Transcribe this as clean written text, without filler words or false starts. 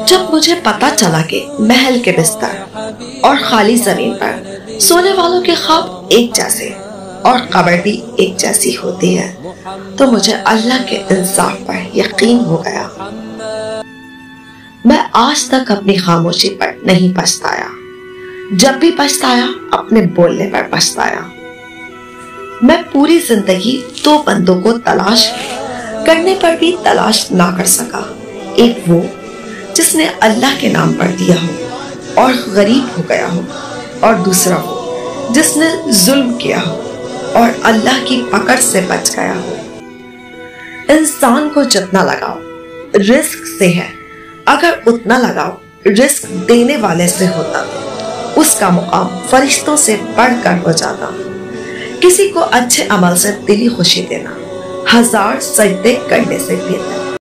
جب مجھے پتا چلا کہ محل کے بستر اور خالی زمین پر سونے والوں کے خواب ایک جیسے اور قبر بھی ایک جیسی ہوتی ہے تو مجھے اللہ کے انصاف پر یقین ہو گیا۔ میں آج تک اپنی خاموشی پر نہیں پچھتایا، جب بھی پچھتایا اپنے بولنے پر پچھتایا۔ میں پوری زندگی دو بندوں کو تلاش کرنے پر بھی تلاش نہ کر سکا، ایک وہ جس نے اللہ کے نام پر دیا ہو اور غریب ہو گیا ہو، اور دوسرا وہ جس نے ظلم کیا ہو اور اللہ کی پکڑ سے بچ گیا ہو۔ انسان کو جتنا لگاؤ رزق سے ہے، اگر اتنا لگاؤ رزق دینے والے سے ہوتا اس کا مقام فرشتوں سے بڑھ کر ہو جاتا۔ کسی کو اچھے عمل سے دلی خوشی دینا 1000 سجدے کرنے سے بہتر۔